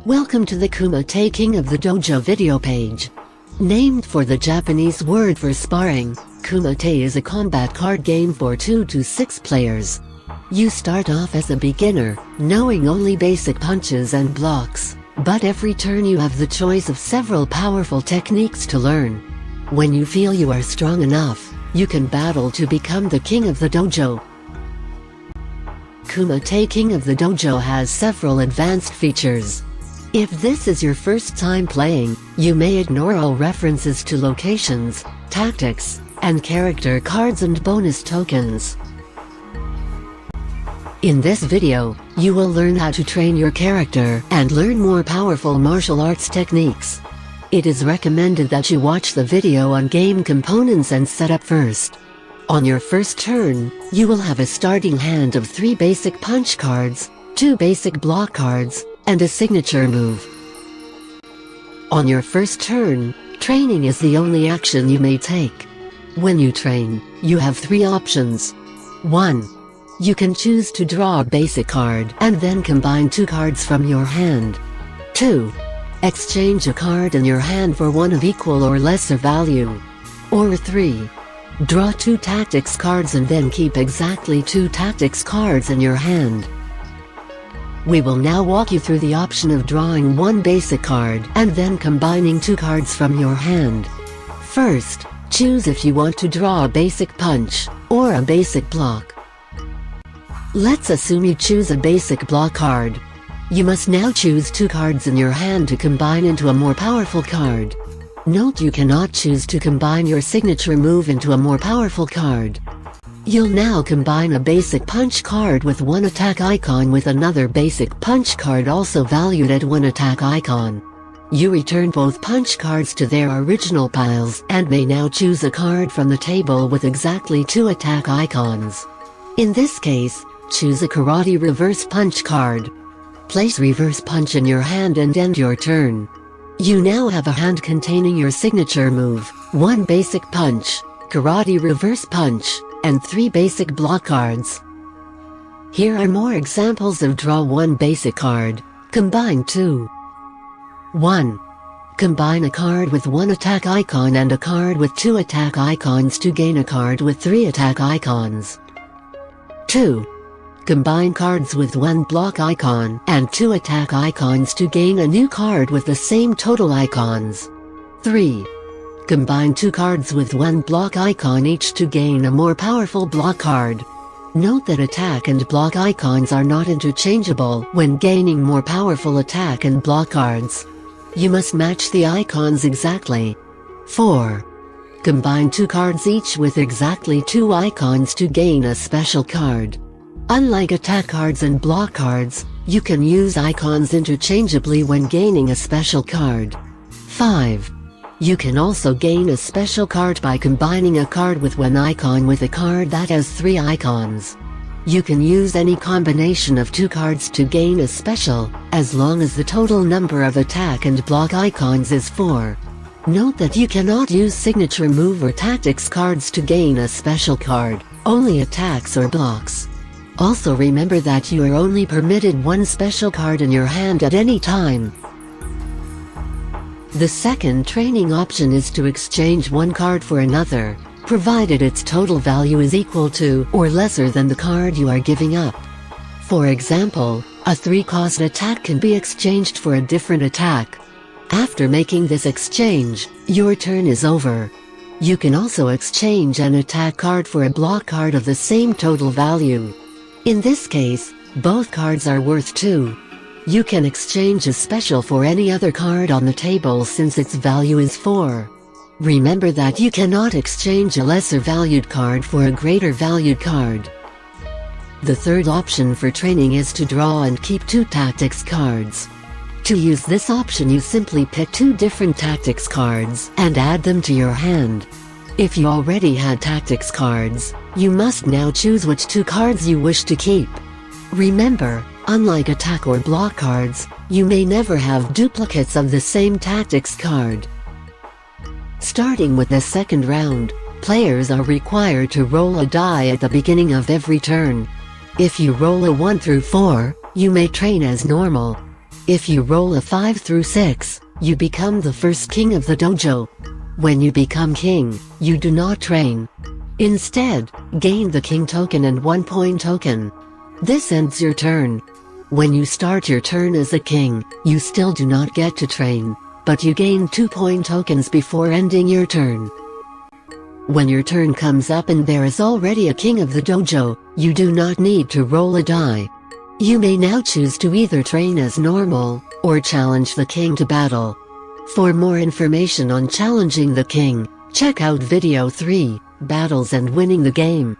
Welcome to the Kumite King of the Dojo video page. Named for the Japanese word for sparring, Kumite is a combat card game for 2 to 6 players. You start off as a beginner, knowing only basic punches and blocks, but every turn you have the choice of several powerful techniques to learn. When you feel you are strong enough, you can battle to become the king of the dojo. Kumite King of the Dojo has several advanced features. If this is your first time playing, you may ignore all references to locations, tactics, and character cards and bonus tokens. In this video, you will learn how to train your character and learn more powerful martial arts techniques. It is recommended that you watch the video on game components and setup first. On your first turn, you will have a starting hand of 3 basic punch cards, 2 basic block cards, and a signature move. On your first turn, training is the only action you may take. When you train, you have 3 options. 1. You can choose to draw a basic card and then combine 2 cards from your hand. 2. Exchange a card in your hand for one of equal or lesser value. Or 3. Draw 2 tactics cards and then keep exactly 2 tactics cards in your hand. We will now walk you through the option of drawing 1 basic card and then combining 2 cards from your hand. First, choose if you want to draw a basic punch or a basic block. Let's assume you choose a basic block card. You must now choose 2 cards in your hand to combine into a more powerful card. Note you cannot choose to combine your signature move into a more powerful card. You'll now combine a basic punch card with 1 attack icon with another basic punch card also valued at 1 attack icon. You return both punch cards to their original piles and may now choose a card from the table with exactly 2 attack icons. In this case, choose a karate reverse punch card. Place reverse punch in your hand and end your turn. You now have a hand containing your signature move, 1 basic punch, karate reverse punch, and 3 basic block cards. Here are more examples of draw 1 basic card, combine 2. 1. Combine a card with 1 attack icon and a card with 2 attack icons to gain a card with 3 attack icons. 2. Combine cards with 1 block icon and 2 attack icons to gain a new card with the same total icons. 3. Combine 2 cards with 1 block icon each to gain a more powerful block card. Note that attack and block icons are not interchangeable when gaining more powerful attack and block cards. You must match the icons exactly. 4. Combine 2 cards each with exactly 2 icons to gain a special card. Unlike attack cards and block cards, you can use icons interchangeably when gaining a special card. 5. You can also gain a special card by combining a card with 1 icon with a card that has 3 icons. You can use any combination of 2 cards to gain a special, as long as the total number of attack and block icons is 4. Note that you cannot use signature move or tactics cards to gain a special card, only attacks or blocks. Also remember that you are only permitted 1 special card in your hand at any time. The second training option is to exchange 1 card for another, provided its total value is equal to or lesser than the card you are giving up. For example, a 3-cost attack can be exchanged for a different attack. After making this exchange, your turn is over. You can also exchange an attack card for a block card of the same total value. In this case, both cards are worth 2. You can exchange a special for any other card on the table since its value is 4. Remember that you cannot exchange a lesser valued card for a greater valued card. The third option for training is to draw and keep 2 tactics cards. To use this option you simply pick 2 different tactics cards and add them to your hand. If you already had tactics cards, you must now choose which 2 cards you wish to keep. Remember, unlike attack or block cards, you may never have duplicates of the same tactics card. Starting with the second round, players are required to roll a die at the beginning of every turn. If you roll a 1 through 4, you may train as normal. If you roll a 5 through 6, you become the first king of the dojo. When you become king, you do not train. Instead, gain the king token and 1 point token. This ends your turn. When you start your turn as a king, you still do not get to train, but you gain 2 point tokens before ending your turn. When your turn comes up and there is already a king of the dojo, you do not need to roll a die. You may now choose to either train as normal, or challenge the king to battle. For more information on challenging the king, check out video 3, Battles and Winning the Game.